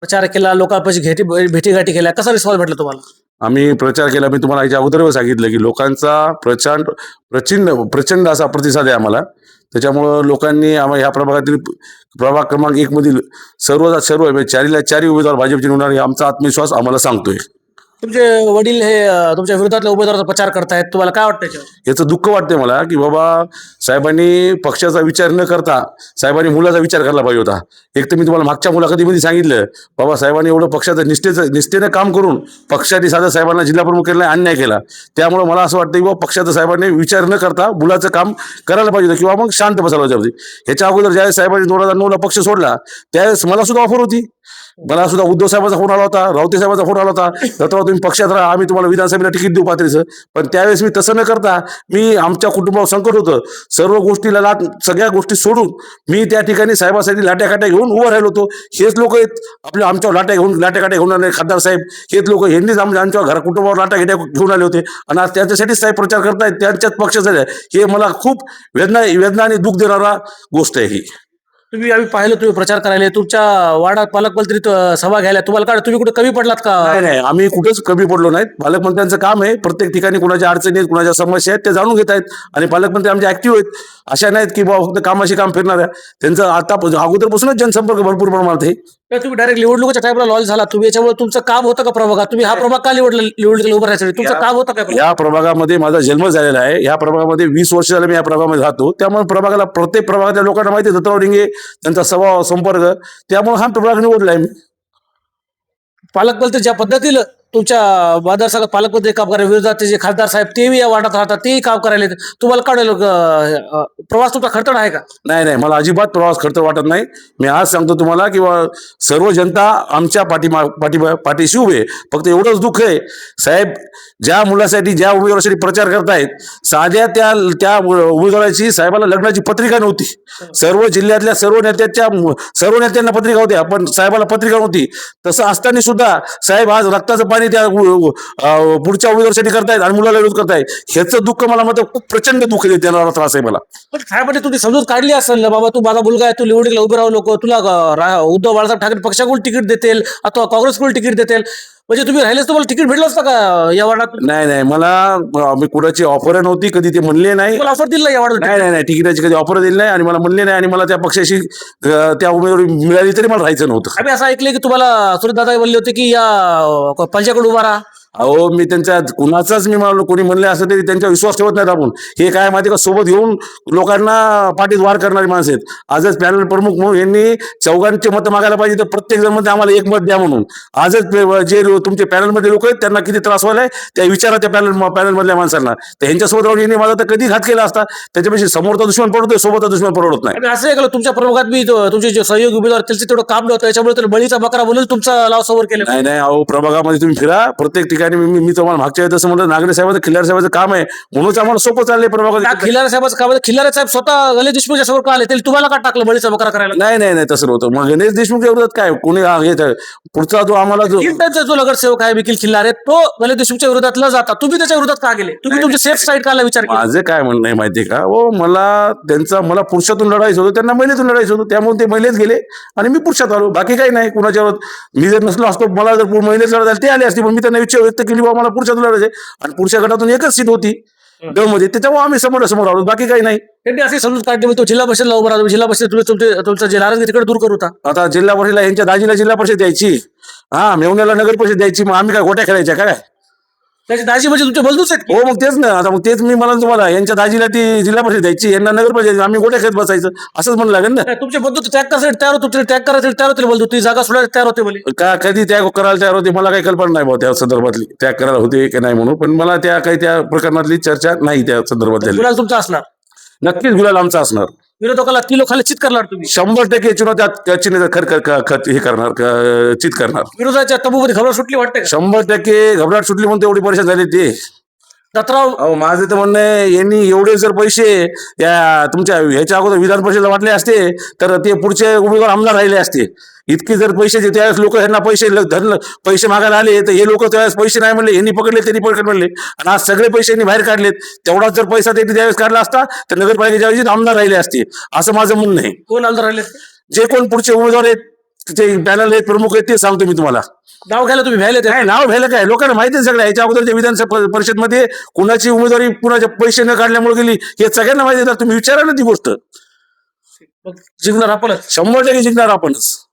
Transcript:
प्रचार केला, लोकांपाशी भेटीगाठी केल्या, कसा रिस्पॉन्स भेटला तुम्हाला? आम्ही प्रचार केला. मी तुम्हाला याच्या अगोदर सांगितलं की लोकांचा प्रचंड असा प्रतिसाद आहे आम्हाला. त्याच्यामुळं लोकांनी आम्हाला ह्या प्रभागातील प्रभाग क्रमांक 1 मधील सर्व म्हणजे चारी उमेदवार भाजपचे निवडणार हे आमचा आत्मविश्वास आम्हाला सांगतोय. तुमचे वडील हे तुमच्या विरोधातल्या उमेदवाराचा प्रचार करतायत, तुम्हाला काय वाटतं याच्यावर? याचं दुःख वाटतंय मला की बाबा साहेबांनी पक्षाचा विचार न करता साहेबांनी मुलाचा विचार करायला पाहिजे होता. एक तर मी तुम्हाला मागच्या मुलाखतीमध्ये सांगितलं, बाबा साहेबांनी एवढं पक्षाचं निष्ठेनं काम करून पक्षाने साधा साहेबांना जिल्हा प्रमुख केला, अन्याय केला. त्यामुळे मला असं वाटतं की बाबा पक्षाचं साहेबांनी विचार न करता मुलाचं काम करायला पाहिजे होतं किंवा मग शांत बसायला पाहिजे. ह्याच्या अगोदर ज्यावेळेस साहेबांनी 2009ला पक्ष सोडला त्यावेळेस मला सुद्धा ऑफर होती. मला सुद्धा उद्धव साहेबांचा फोन आला होता, रावते साहेबांचा फोन आला होता, तर तुम्ही पक्षात राहा, आम्ही तुम्हाला विधानसभेला तिकीट देऊ पात्रीचं. पण त्यावेळेस मी तसं न करता मी आमच्या कुटुंबावर संकट होतं, सर्व गोष्टीला सगळ्या गोष्टी सोडून मी त्या ठिकाणी साहेबांसाठी लाट्याकाट्या घेऊन उभं राहिलो होतो. हेच लोक आमच्यावर लाट्याकाट्या घेऊन आले खासदार साहेब, हेच लोक यांनीच आमच्या कुटुंबावर लाट्याकाट्या घेऊन आले होते आणि आज त्यांच्यासाठीच साहेब प्रचार करतायत, त्यांच्याच पक्ष झाले. हे मला खूप वेदना आणि दुःख देणारा गोष्ट आहे ही. आम्ही पाहिलं तुम्ही प्रचार करायला, तुमच्या वार्डात पालकमंत्री सभा घ्यायला, तुम्हाला काय तुम्ही कुठे कमी पडलात का? नाही, आम्ही कुठेच कमी पडलो नाहीत. पालकमंत्र्यांचं काम आहे प्रत्येक ठिकाणी कुणाच्या अडचणी आहेत, कुणाच्या समस्या आहेत ते जाणून घेत आहेत आणि पालकमंत्री आमचे ऍक्टिव्ह आहेत. अशा नाहीत की बाबा फक्त कामाशी काम फिरणार आहे. त्यांचं आता अगोदरपासूनच जनसंपर्क भरपूर प्रमाणात आहे. तुम्ही डायरेक्ट निवडणुकीच्या टाइमला लॉन्च झाला तुम्ही, याच्यामुळे तुमचं काम होतं का प्रभागात? तुम्ही हा प्रभाग का निवडणुकीला उभं राहायचं? तुमचं काम होतं का? या प्रभागामध्ये माझा जन्म झालेला आहे. या प्रभागामध्ये 20 वर्ष झालं मी या प्रभागामध्ये राहतो. त्यामुळे प्रत्येक प्रभागातल्या लोकांना माहिती आहे दत्तराव डिंगे त्यांचा स्वभाव संपर्क, त्यामुळे हा प्रभाग निवडला आहे. पालकमंत्री ज्या पद्धतीनं तुमच्या मतदारसंघात पालकमंत्री काम करायला, विरोधात जे खासदार साहेब तेही या वार्डात राहतात, तेही काम करायला, तुम्हाला कळलं प्रवास तुमचा खर्च आहे का? नाही, मला अजिबात प्रवास खर्च वाटत नाही. मी आज सांगतो तुम्हाला की सर्व जनता आमच्या पाठीशी उभी आहे. फक्त एवढंच दुःख आहे साहेब, ज्या मुलासाठी ज्या उमेदवारासाठी प्रचार करतायत, साध्या त्या उमेदवाराची साहेबाला लग्नाची पत्रिका नव्हती. सर्व जिल्ह्यातल्या सर्व नेत्यांना पत्रिका होत्या, पण साहेबाला पत्रिका नव्हती. तसं असताना सुद्धा साहेब आज रक्ताचं पाणी त्या पुढच्या उमेदवारासाठी करतायत आणि मुलाला विरोध करतायत. ह्याचं दुःख मला मात्र खूप प्रचंड दुःख देणारा त्रास आहे मला. पण साहेबांनी तुम्ही समजून काढली असेल ना, बाबा तू माझा मुलगा आहे, तू निवडणुकीला उभे राहू नको, तुला उद्धव बाळासाहेब ठाकरे पक्षाकडून तिकीट देतील अथवा काँग्रेसकडून तिकीट देतील, म्हणजे तुम्ही राहिलेच तुम्हाला तिकीट भेटलं असतं का या वार्डात? नाही, मला मी कुणाची ऑफर नव्हती, कधी ते म्हणले नाही. ऑफर दिलं या वार्डात? नाही, तिकिटाची कधी ऑफर दिली नाही आणि मला म्हणले नाही आणि मला त्या पक्षाशी त्या उमेदवारी मिळाली तरी मला राहायचं नव्हतं. आम्ही असं ऐकलं की तुम्हाला सुरेशदादा म्हणले होते की या पंचाकडे उभा राहा. अहो, मी त्यांच्या कुणाचाच मी म्हणलो, कोणी म्हणले असं तरी त्यांचा विश्वास ठेवत नाहीत आपण. हे काय माहिती का, सोबत घेऊन लोकांना पाठीत वार करणारी माणसं आहेत. आजच पॅनल प्रमुख म्हणून यांनी चौघांचे मतं मागायला पाहिजे, तर प्रत्येक जण मध्ये आम्हाला एक मत द्या म्हणून. आजच जे तुमचे पॅनलमध्ये लोक आहेत त्यांना किती त्रास व्हायलाय त्या विचारा त्या पॅनलमधल्या माणसांना. तर यांच्यासोबत राहून यांनी माझा तर कधी घात केला असता. त्याच्यापेक्षा समोरचा दुश्मन पडतोय, सोबतचा दुश्मन परवडत नाही. असं ऐकलं तुमच्या प्रमुखात मी तुमचे जे सहयोगी उमेदवार त्यांचं तेवढं काम नव्हतं, त्याच्यामुळे त्याला बळीचा बकरा बोलून तुमचा लाव समोर केलं. नाही, अहो, प्रभागामध्ये तुम्ही फिरा, प्रत्येक ठिकाणी मी तुम्हाला मागच्या वेळेस असं म्हणलं, नागरे साहेबांचं खिल्लारे साहेबांचं काम आहे म्हणूनच आम्हाला सोपं चाललंय प्रभागात. खिल्लारे साहेबांचं काम, खिल्लारे साहेब स्वतः गणेश देशमुख समोर का आले, त्याला तुम्हाला का टाकलं बळीचा बकरा करायला? नाही, तसं नव्हतं. मग गणेश देशमुख विरोधात काय कोणी पुढचा जो आम्हाला जो नगरसेवक आहे निखिल खिल्लारे, तो गणेश देशमुखच्या विरोधात न जाता तुम्ही त्याच्या विरोधात का गेले? तुम्ही तुमची सेफ साईड काढला विचार केला? माझं काय म्हणणं आहे माहितीये का, मला पुरुषातून लढायचं होतं, त्यांना महिलेतून लढायचं होतं. त्यामुळे ते महिलेत गेले आणि मी पुरुषात आलो. बाकी काही नाही. कुणाच्यावर मी जर नसलो असतो, मला जर महिलेत लढायला ते आले असते, पण मी त्यांना इच्छा व्यक्त केली बाबा मला पुरुषातून लढायचे आणि पुरुषा गटातून एकच सीट होती मध्ये, त्याच्यामुळे आम्ही समोर आलो. बाकी काही नाही. त्यांनी असे समजून काढले, तो जिल्हा परिषदला उभा राहतो, जिल्हा परिषद तुमचं जे नाराजगी तिकडे दूर करू होता. आता जिल्हा परिषदला यांच्या दाजीला जिल्हा परिषद द्यायची, मेवण्याला नगर परिषद द्यायची, मग आम्ही काय गोट्या खेळायच्या काय? त्याची दाजी म्हणजे तुमचे बंधूच आहेत? हो, मग तेच ना. आता मग तेच मी मला तुम्हाला, यांच्या दाजीला ती जिल्हा परिषद द्यायची, यांना नगर परिषद, आम्ही गोट्या खेळत बसायचं, असंच म्हणलं लागेल ना. तुमचे बंधू त्याग करायसाठी तयार होते, त्याग करायसाठी तयार होते, बोलतो ती जागा सोडायला तयार होते बोले का? कधी त्याग करायला तयार होते मला काही कल्पना नाही भाऊ त्या संदर्भातली, त्याग करायला होते की नाही म्हणून. पण मला त्या प्रकरणातली चर्चा नाही त्या संदर्भातली. गुलाल तुमचा असणार? नक्कीच गुलाल आमचा असणार. विरोधकाला ती लोकांना चित करणार तुम्ही? 100% चुनाव हे करणार, चित करणार. विरोधाच्या तंबूमध्ये घबराट सुटली वाटते? 100% घबराट सुटली म्हणून तेवढी परेशान झाली ते. दत्तराव, माझं तर म्हणणं आहे, यांनी एवढे जर पैसे या तुमच्या ह्याच्या अगोदर विधान परिषदेला वाटले असते तर ते पुढचे उमेदवार आमदार राहिले असते. इतके जर पैसे त्यावेळेस लोक ह्यांना पैसे मागायला आले, तर हे लोक त्यावेळेस पैसे नाही म्हणले, यांनी पकडले, त्यांनी पकड म्हणले आणि आज सगळे पैसे यांनी बाहेर काढलेत. तेवढाच जर पैसा त्यांनी त्यावेळेस काढला असता तर नगरपालिकेच्या ऐवजी आमदार राहिले असते, असं माझं म्हणणं आहे. कोण आमदार राहिले? जे कोण पुढचे उमेदवार आहेत तिथे पॅनल एक प्रमुख आहेत ते सांगतो मी तुम्हाला. नाव घ्यायला तुम्ही भ्यायला येते. काय नाव घ्यायला काय, लोकांना माहिती आहे सगळं. याच्या अगोदरच्या विधानसभा परिषदमध्ये कुणाची उमेदवारी कुणाच्या पैसे न काढल्यामुळे गेली हे सगळ्यांना माहिती आहे. तुम्ही विचारा ना ती गोष्ट. मग जिंकणार आपणच. 100% जिंकणार आपणच.